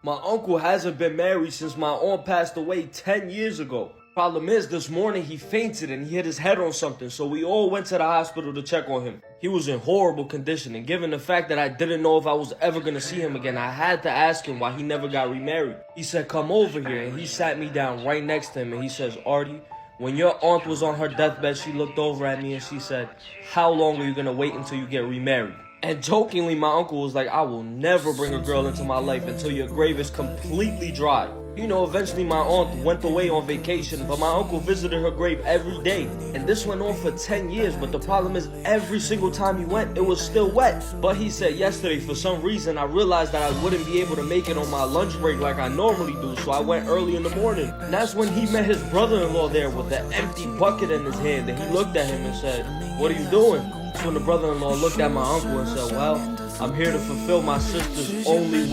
My uncle hasn't been married since my aunt passed away 10 years ago. Problem is, this morning he fainted and he hit his head on something, so we all went to the hospital to check on him. He was in horrible condition, and given the fact that I didn't know if I was ever gonna see him again, I had to ask him why he never got remarried. He said, come over here, and he sat me down right next to him, and he says, Artie, when your aunt was on her deathbed, she looked over at me and she said, how long are you gonna wait until you get remarried? And jokingly, my uncle was like, I will never bring a girl into my life until your grave is completely dry. You know, eventually my aunt went away on vacation, but my uncle visited her grave every day. And this went on for 10 years, but the problem is every single time he went, it was still wet. But he said yesterday, for some reason, I realized that I wouldn't be able to make it on my lunch break like I normally do, so I went early in the morning. And that's when he met his brother-in-law there with an empty bucket in his hand, and he looked at him and said, what are you doing? That's when the brother-in-law looked at my uncle and said, well, I'm here to fulfill my sister's only wish.